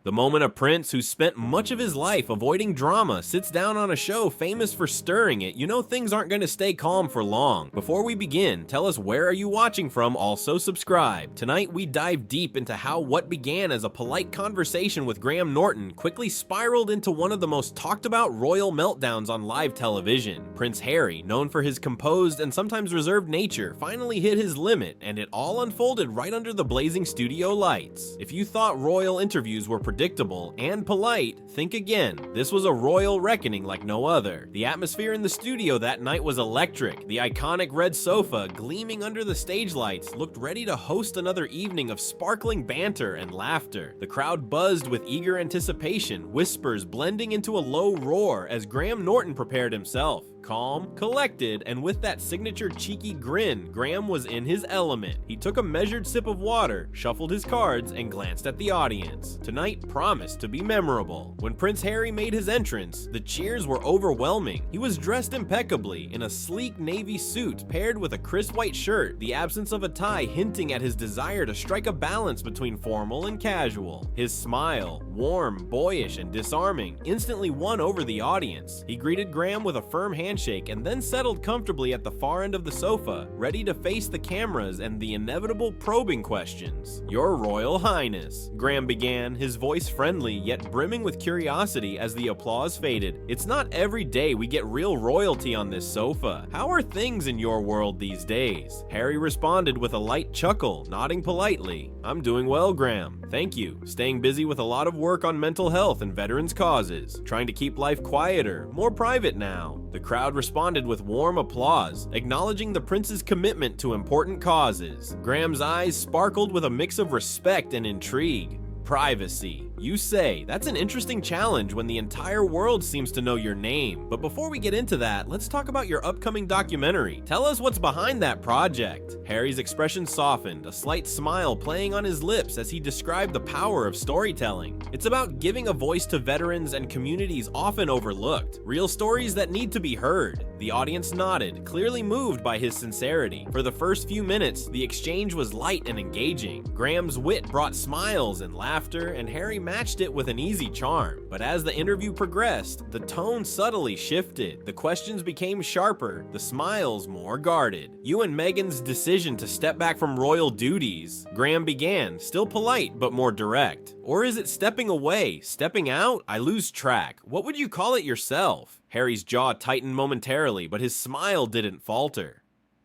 The moment a prince who spent much of his life avoiding drama sits down on a show famous for stirring it, you know things aren't going to stay calm for long. Before we begin, tell us where are you watching from, also subscribe. Tonight we dive deep into how what began as a polite conversation with Graham Norton quickly spiraled into one of the most talked about royal meltdowns on live television. Prince Harry, known for his composed and sometimes reserved nature, finally hit his limit, and it all unfolded right under the blazing studio lights. If you thought royal interviews were predictable and polite, think again. This was a royal reckoning like no other. The atmosphere in the studio that night was electric. The iconic red sofa, gleaming under the stage lights, looked ready to host another evening of sparkling banter and laughter. The crowd buzzed with eager anticipation, whispers blending into a low roar as Graham Norton prepared himself. Calm, collected, and with that signature cheeky grin, Graham was in his element. He took a measured sip of water, shuffled his cards, and glanced at the audience. Tonight promised to be memorable. When Prince Harry made his entrance, the cheers were overwhelming. He was dressed impeccably in a sleek navy suit paired with a crisp white shirt, the absence of a tie hinting at his desire to strike a balance between formal and casual. His smile, warm, boyish, and disarming, instantly won over the audience. He greeted Graham with a firm handshake and then settled comfortably at the far end of the sofa, ready to face the cameras and the inevitable probing questions. "Your Royal Highness," Graham began, his voice friendly yet brimming with curiosity as the applause faded. "It's not every day we get real royalty on this sofa. How are things in your world these days?" Harry responded with a light chuckle, nodding politely. "I'm doing well, Graham. Thank you. Staying busy with a lot of work on mental health and veterans causes. Trying to keep life quieter, more private now." The crowd responded with warm applause, acknowledging the prince's commitment to important causes. Graham's eyes sparkled with a mix of respect and intrigue. Privacy. You say, that's an interesting challenge when the entire world seems to know your name. But before we get into that, let's talk about your upcoming documentary. Tell us what's behind that project. Harry's expression softened, a slight smile playing on his lips as he described the power of storytelling. It's about giving a voice to veterans and communities often overlooked, real stories that need to be heard. The audience nodded, clearly moved by his sincerity. For the first few minutes, the exchange was light and engaging. Graham's wit brought smiles and laughter, and Harry matched it with an easy charm. But as the interview progressed, the tone subtly shifted. The questions became sharper, the smiles more guarded. "You and Meghan's decision to step back from royal duties," Graham began, still polite but more direct. "Or is it stepping away, stepping out? I lose track. What would you call it yourself?" Harry's jaw tightened momentarily, but his smile didn't falter.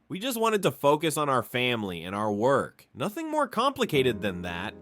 "We just wanted to focus on our family and our work. Nothing more complicated than that."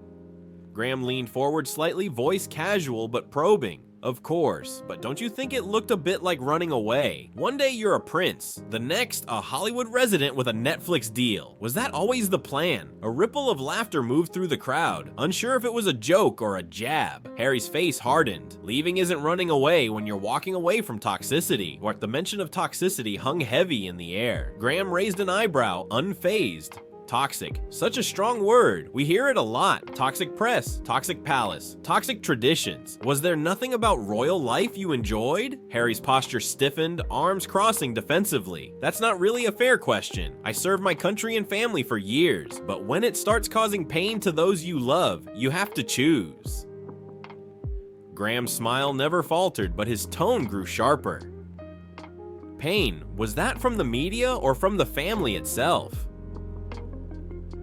Graham leaned forward slightly, voice casual but probing. "Of course, but don't you think it looked a bit like running away? One day you're a prince, the next a Hollywood resident with a Netflix deal. Was that always the plan?" A ripple of laughter moved through the crowd, unsure if it was a joke or a jab. Harry's face hardened. Leaving isn't running away when you're walking away from toxicity, or at the mention of toxicity hung heavy in the air. Graham raised an eyebrow, unfazed. Toxic. Such a strong word. We hear it a lot. Toxic press, toxic palace, toxic traditions. Was there nothing about royal life you enjoyed? Harry's posture stiffened, arms crossing defensively. "That's not really a fair question. I served my country and family for years, but when it starts causing pain to those you love, you have to choose." Graham's smile never faltered, but his tone grew sharper. "Pain, was that from the media or from the family itself?"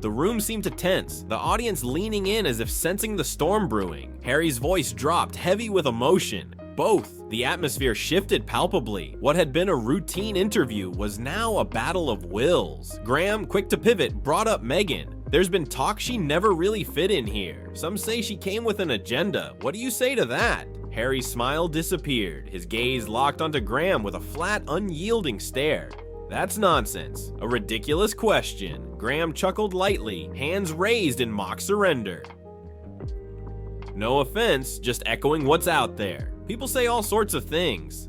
The room seemed to tense, the audience leaning in as if sensing the storm brewing. Harry's voice dropped, heavy with emotion. Both. The atmosphere shifted palpably. What had been a routine interview was now a battle of wills. Graham, quick to pivot, brought up Meghan. "There's been talk she never really fit in here. Some say she came with an agenda. What do you say to that?" Harry's smile disappeared, his gaze locked onto Graham with a flat, unyielding stare. "That's nonsense. A ridiculous question." Graham chuckled lightly, hands raised in mock surrender. "No offense, just echoing what's out there. People say all sorts of things."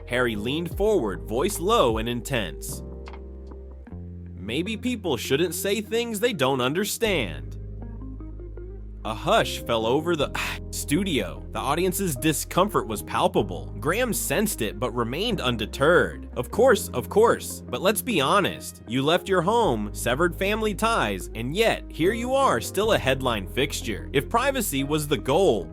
Harry leaned forward, voice low and intense. "Maybe people shouldn't say things they don't understand." A hush fell over the studio. The audience's discomfort was palpable. Graham sensed it, but remained undeterred. Of course, but let's be honest. You left your home, severed family ties, and yet, here you are, still a headline fixture. If privacy was the goal,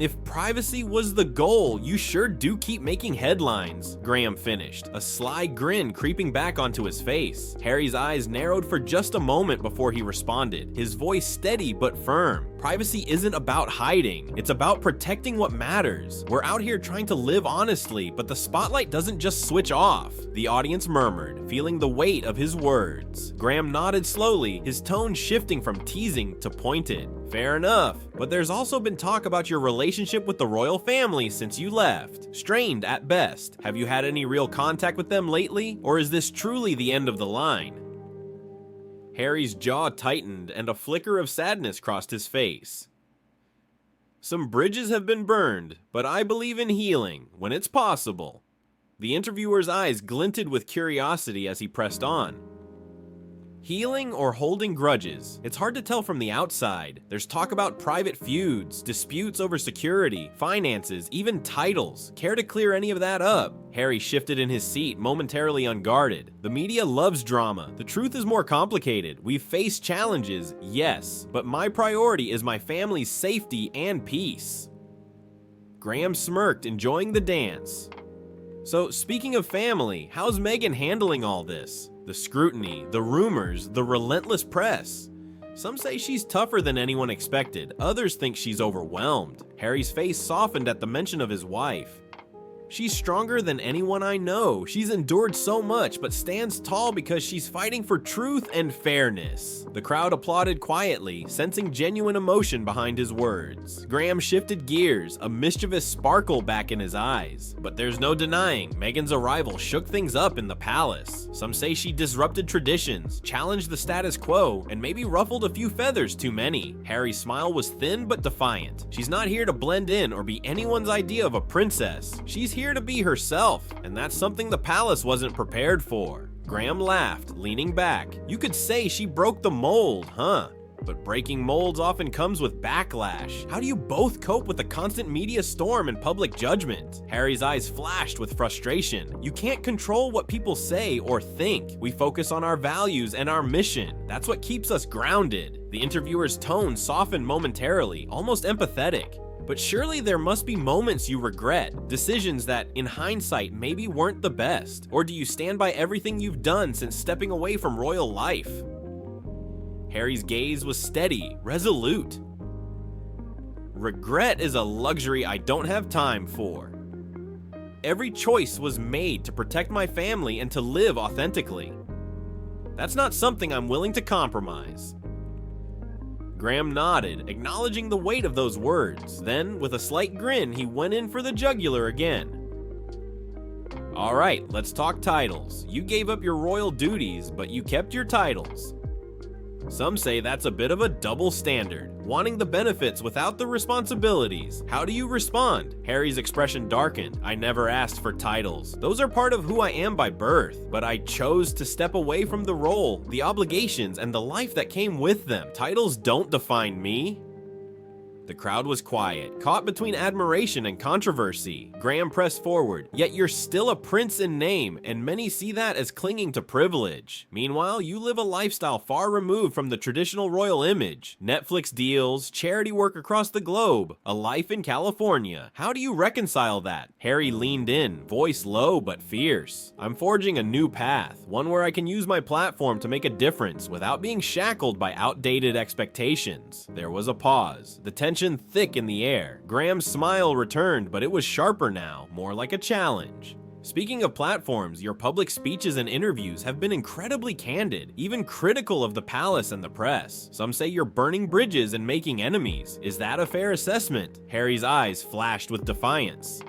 And if privacy was the goal, you sure do keep making headlines, Graham finished, a sly grin creeping back onto his face. Harry's eyes narrowed for just a moment before he responded, his voice steady but firm. Privacy isn't about hiding, it's about protecting what matters. We're out here trying to live honestly, but the spotlight doesn't just switch off. The audience murmured, feeling the weight of his words. Graham nodded slowly, his tone shifting from teasing to pointed. Fair enough, but there's also been talk about your relationship with the royal family since you left. Strained at best. Have you had any real contact with them lately, or is this truly the end of the line? Harry's jaw tightened and a flicker of sadness crossed his face. Some bridges have been burned, but I believe in healing, when it's possible. The interviewer's eyes glinted with curiosity as he pressed on. Healing or holding grudges? It's hard to tell from the outside. There's talk about private feuds, disputes over security, finances, even titles. Care to clear any of that up? Harry shifted in his seat, momentarily unguarded. The media loves drama. The truth is more complicated. We've faced challenges, yes, but my priority is my family's safety and peace. Graham smirked, enjoying the dance. So, speaking of family, how's Meghan handling all this? The scrutiny, the rumors, the relentless press. Some say she's tougher than anyone expected, others think she's overwhelmed. Harry's face softened at the mention of his wife. She's stronger than anyone I know. She's endured so much, but stands tall because she's fighting for truth and fairness. The crowd applauded quietly, sensing genuine emotion behind his words. Graham shifted gears, a mischievous sparkle back in his eyes. But there's no denying, Meghan's arrival shook things up in the palace. Some say she disrupted traditions, challenged the status quo, and maybe ruffled a few feathers too many. Harry's smile was thin but defiant. She's not here to blend in or be anyone's idea of a princess. She's here to be herself, and that's something the palace wasn't prepared for. Graham laughed, leaning back. You could say she broke the mold, huh? But breaking molds often comes with backlash. How do you both cope with the constant media storm and public judgment? Harry's eyes flashed with frustration. You can't control what people say or think. We focus on our values and our mission. That's what keeps us grounded. The interviewer's tone softened momentarily, almost empathetic. But surely there must be moments you regret, decisions that, in hindsight, maybe weren't the best. Or do you stand by everything you've done since stepping away from royal life? Harry's gaze was steady, resolute. Regret is a luxury I don't have time for. Every choice was made to protect my family and to live authentically. That's not something I'm willing to compromise. Graham nodded, acknowledging the weight of those words. Then, with a slight grin, he went in for the jugular again. All right, let's talk titles. You gave up your royal duties, but you kept your titles. Some say that's a bit of a double standard, wanting the benefits without the responsibilities. How do you respond? Harry's expression darkened. I never asked for titles. Those are part of who I am by birth, but I chose to step away from the role, the obligations, and the life that came with them. Titles don't define me. The crowd was quiet, caught between admiration and controversy. Graham pressed forward. Yet you're still a prince in name, and many see that as clinging to privilege. Meanwhile, you live a lifestyle far removed from the traditional royal image. Netflix deals, charity work across the globe, a life in California. How do you reconcile that? Harry leaned in, voice low but fierce. I'm forging a new path, one where I can use my platform to make a difference without being shackled by outdated expectations. There was a pause. The tension thick in the air. Graham's smile returned, but it was sharper now, more like a challenge. Speaking of platforms, your public speeches and interviews have been incredibly candid, even critical of the palace and the press. Some say you're burning bridges and making enemies. Is that a fair assessment? Harry's eyes flashed with defiance.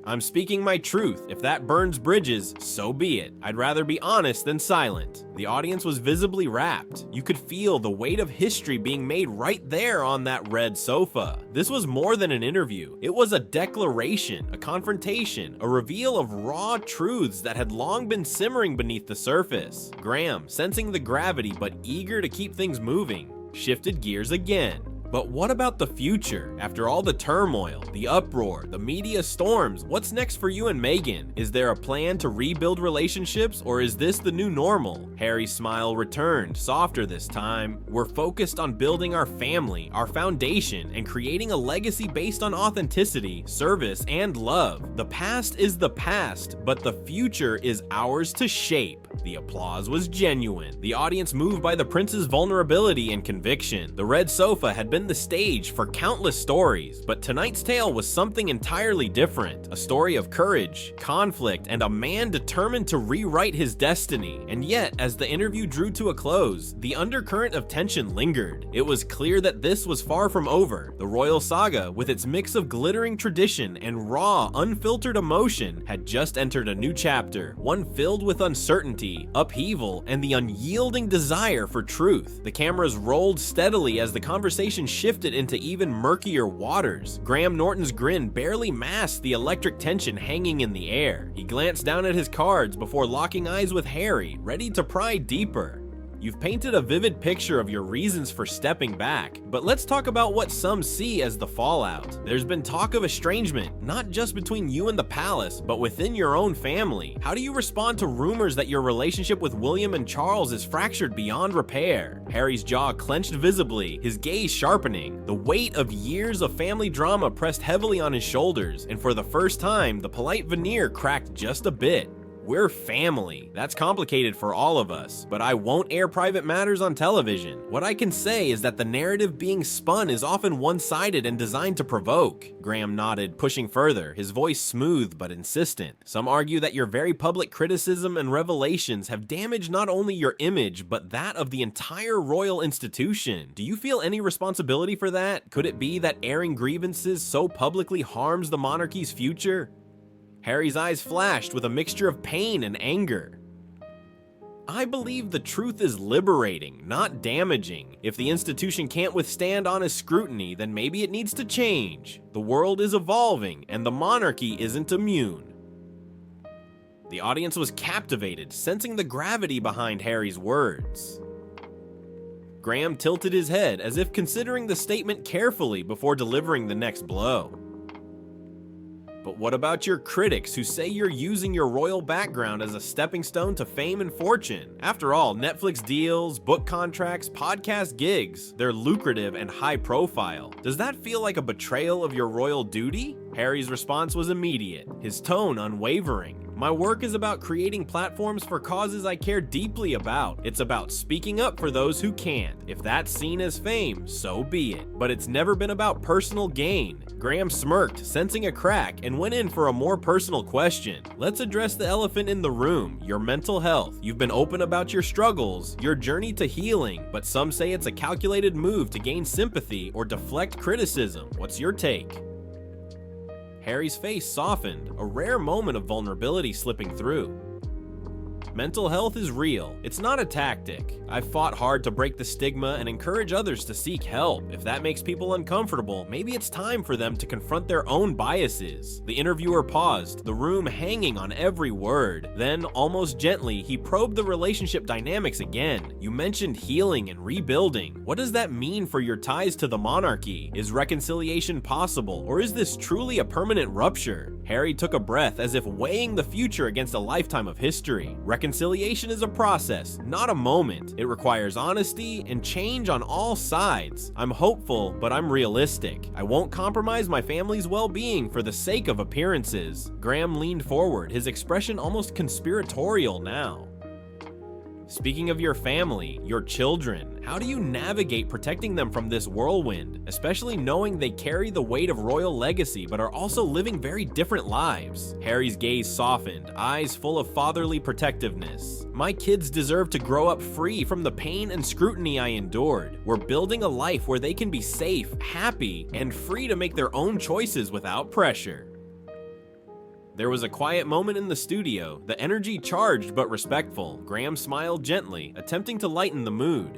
I'm speaking my truth. If that burns bridges, so be it. I'd rather be honest than silent. The audience was visibly rapt. You could feel the weight of history being made right there on that red sofa. This was more than an interview. It was a declaration, a confrontation, a reveal of raw truths that had long been simmering beneath the surface. Graham, sensing the gravity but eager to keep things moving, shifted gears again. But what about the future? After all the turmoil, the uproar, the media storms, what's next for you and Meghan? Is there a plan to rebuild relationships, or is this the new normal? Harry's smile returned, softer this time. We're focused on building our family, our foundation, and creating a legacy based on authenticity, service, and love. The past is the past, but the future is ours to shape. The applause was genuine. The audience moved by the prince's vulnerability and conviction. The red sofa had been the stage for countless stories, but tonight's tale was something entirely different. A story of courage, conflict, and a man determined to rewrite his destiny. And yet, as the interview drew to a close, the undercurrent of tension lingered. It was clear that this was far from over. The royal saga, with its mix of glittering tradition and raw, unfiltered emotion, had just entered a new chapter, one filled with uncertainty, upheaval, and the unyielding desire for truth. The cameras rolled steadily as the conversation shifted into even murkier waters. Graham Norton's grin barely masked the electric tension hanging in the air. He glanced down at his cards before locking eyes with Harry, ready to pry deeper. You've painted a vivid picture of your reasons for stepping back, but let's talk about what some see as the fallout. There's been talk of estrangement, not just between you and the palace, but within your own family. How do you respond to rumors that your relationship with William and Charles is fractured beyond repair? Harry's jaw clenched visibly, his gaze sharpening. The weight of years of family drama pressed heavily on his shoulders, and for the first time, the polite veneer cracked just a bit. We're family. That's complicated for all of us, but I won't air private matters on television. What I can say is that the narrative being spun is often one-sided and designed to provoke. Graham nodded, pushing further, his voice smooth but insistent. Some argue that your very public criticism and revelations have damaged not only your image, but that of the entire royal institution. Do you feel any responsibility for that? Could it be that airing grievances so publicly harms the monarchy's future? Harry's eyes flashed with a mixture of pain and anger. I believe the truth is liberating, not damaging. If the institution can't withstand honest scrutiny, then maybe it needs to change. The world is evolving, and the monarchy isn't immune. The audience was captivated, sensing the gravity behind Harry's words. Graham tilted his head as if considering the statement carefully before delivering the next blow. But what about your critics who say you're using your royal background as a stepping stone to fame and fortune? After all, Netflix deals, book contracts, podcast gigs, they're lucrative and high profile. Does that feel like a betrayal of your royal duty? Harry's response was immediate, his tone unwavering. My work is about creating platforms for causes I care deeply about. It's about speaking up for those who can't. If that's seen as fame, so be it. But it's never been about personal gain. Graham smirked, sensing a crack, and went in for a more personal question. Let's address the elephant in the room, your mental health. You've been open about your struggles, your journey to healing, but some say it's a calculated move to gain sympathy or deflect criticism. What's your take? Harry's face softened, a rare moment of vulnerability slipping through. Mental health is real. It's not a tactic. I've fought hard to break the stigma and encourage others to seek help. If that makes people uncomfortable, maybe it's time for them to confront their own biases. The interviewer paused, the room hanging on every word. Then, almost gently, he probed the relationship dynamics again. You mentioned healing and rebuilding. What does that mean for your ties to the monarchy? Is reconciliation possible, or is this truly a permanent rupture? Harry took a breath as if weighing the future against a lifetime of history. Reconciliation is a process, not a moment. It requires honesty and change on all sides. I'm hopeful, but I'm realistic. I won't compromise my family's well-being for the sake of appearances. Graham leaned forward, his expression almost conspiratorial now. Speaking of your family, your children, how do you navigate protecting them from this whirlwind, especially knowing they carry the weight of royal legacy but are also living very different lives? Harry's gaze softened, eyes full of fatherly protectiveness. My kids deserve to grow up free from the pain and scrutiny I endured. We're building a life where they can be safe, happy, and free to make their own choices without pressure. There was a quiet moment in the studio, the energy charged but respectful. Graham smiled gently, attempting to lighten the mood.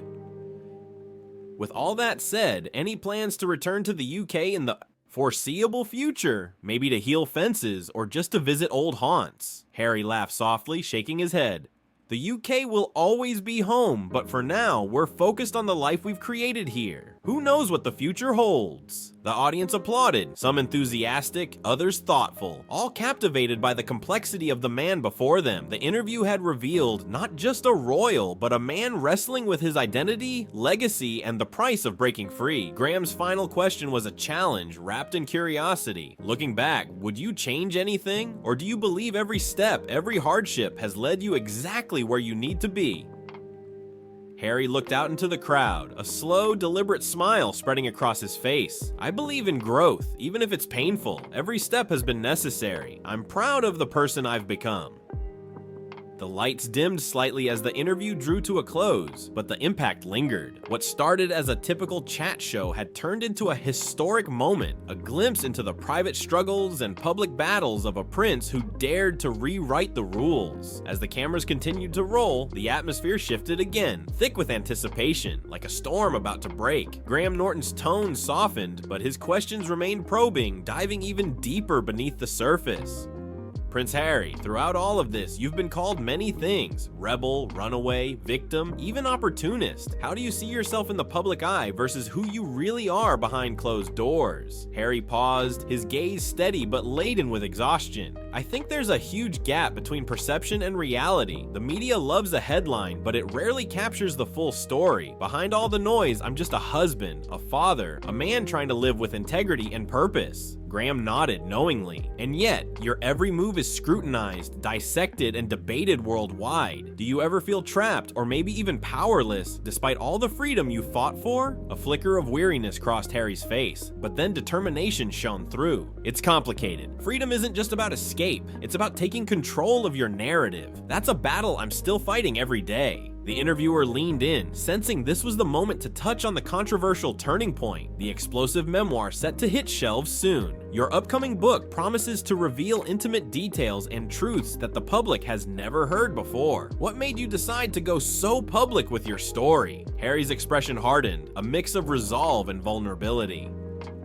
With all that said, any plans to return to the UK in the foreseeable future? Maybe to heal fences or just to visit old haunts? Harry laughed softly, shaking his head. The UK will always be home, but for now, we're focused on the life we've created here. Who knows what the future holds? The audience applauded, some enthusiastic, others thoughtful, all captivated by the complexity of the man before them. The interview had revealed not just a royal, but a man wrestling with his identity, legacy, and the price of breaking free. Graham's final question was a challenge wrapped in curiosity. Looking back, would you change anything? Or do you believe every step, every hardship has led you exactly where you need to be? Harry looked out into the crowd, a slow, deliberate smile spreading across his face. I believe in growth, even if it's painful. Every step has been necessary. I'm proud of the person I've become. The lights dimmed slightly as the interview drew to a close, but the impact lingered. What started as a typical chat show had turned into a historic moment, a glimpse into the private struggles and public battles of a prince who dared to rewrite the rules. As the cameras continued to roll, the atmosphere shifted again, thick with anticipation, like a storm about to break. Graham Norton's tone softened, but his questions remained probing, diving even deeper beneath the surface. Prince Harry, throughout all of this, you've been called many things: rebel, runaway, victim, even opportunist. How do you see yourself in the public eye versus who you really are behind closed doors? Harry paused, his gaze steady but laden with exhaustion. I think there's a huge gap between perception and reality. The media loves a headline, but it rarely captures the full story. Behind all the noise, I'm just a husband, a father, a man trying to live with integrity and purpose. Graham nodded knowingly. And yet, your every move is scrutinized, dissected, and debated worldwide. Do you ever feel trapped or maybe even powerless despite all the freedom you fought for? A flicker of weariness crossed Harry's face, but then determination shone through. It's complicated. Freedom isn't just about escape, it's about taking control of your narrative. That's a battle I'm still fighting every day. The interviewer leaned in, sensing this was the moment to touch on the controversial turning point, the explosive memoir set to hit shelves soon. Your upcoming book promises to reveal intimate details and truths that the public has never heard before. What made you decide to go so public with your story? Harry's expression hardened, a mix of resolve and vulnerability.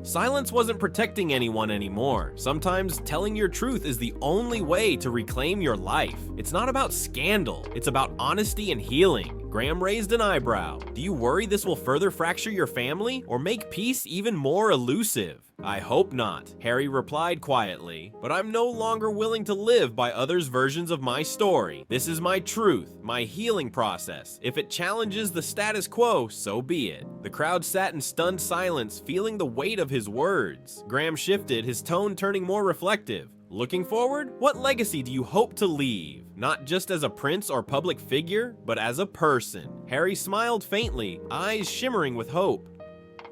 Silence wasn't protecting anyone anymore. Sometimes telling your truth is the only way to reclaim your life. It's not about scandal, it's about honesty and healing. Graham raised an eyebrow. Do you worry this will further fracture your family or make peace even more elusive? I hope not, Harry replied quietly, but I'm no longer willing to live by others' versions of my story. This is my truth, my healing process. If it challenges the status quo, so be it. The crowd sat in stunned silence, feeling the weight of his words. Graham shifted, his tone turning more reflective. Looking forward, what legacy do you hope to leave? Not just as a prince or public figure, but as a person. Harry smiled faintly, eyes shimmering with hope.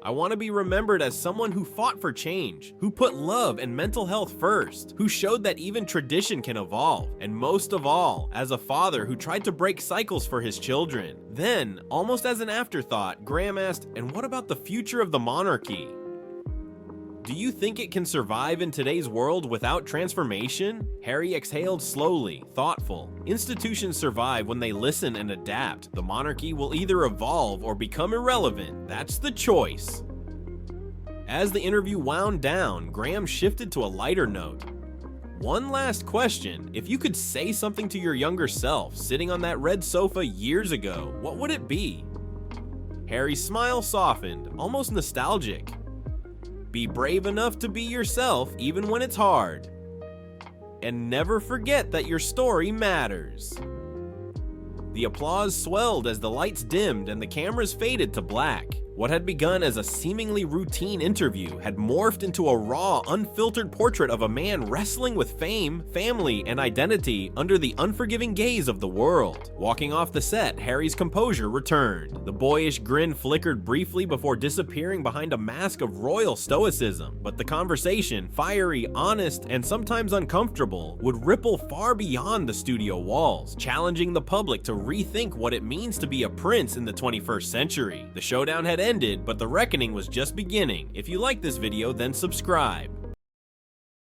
I want to be remembered as someone who fought for change, who put love and mental health first, who showed that even tradition can evolve, and most of all, as a father who tried to break cycles for his children. Then, almost as an afterthought, Graham asked, and what about the future of the monarchy? Do you think it can survive in today's world without transformation? Harry exhaled slowly, thoughtful. Institutions survive when they listen and adapt. The monarchy will either evolve or become irrelevant. That's the choice. As the interview wound down, Graham shifted to a lighter note. One last question. If you could say something to your younger self, sitting on that red sofa years ago, what would it be? Harry's smile softened, almost nostalgic. Be brave enough to be yourself even when it's hard. And never forget that your story matters. The applause swelled as the lights dimmed and the cameras faded to black. What had begun as a seemingly routine interview had morphed into a raw, unfiltered portrait of a man wrestling with fame, family, and identity under the unforgiving gaze of the world. Walking off the set, Harry's composure returned. The boyish grin flickered briefly before disappearing behind a mask of royal stoicism, but the conversation, fiery, honest, and sometimes uncomfortable, would ripple far beyond the studio walls, challenging the public to rethink what it means to be a prince in the 21st century. The showdown had ended, but the reckoning was just beginning. If you like this video, then subscribe.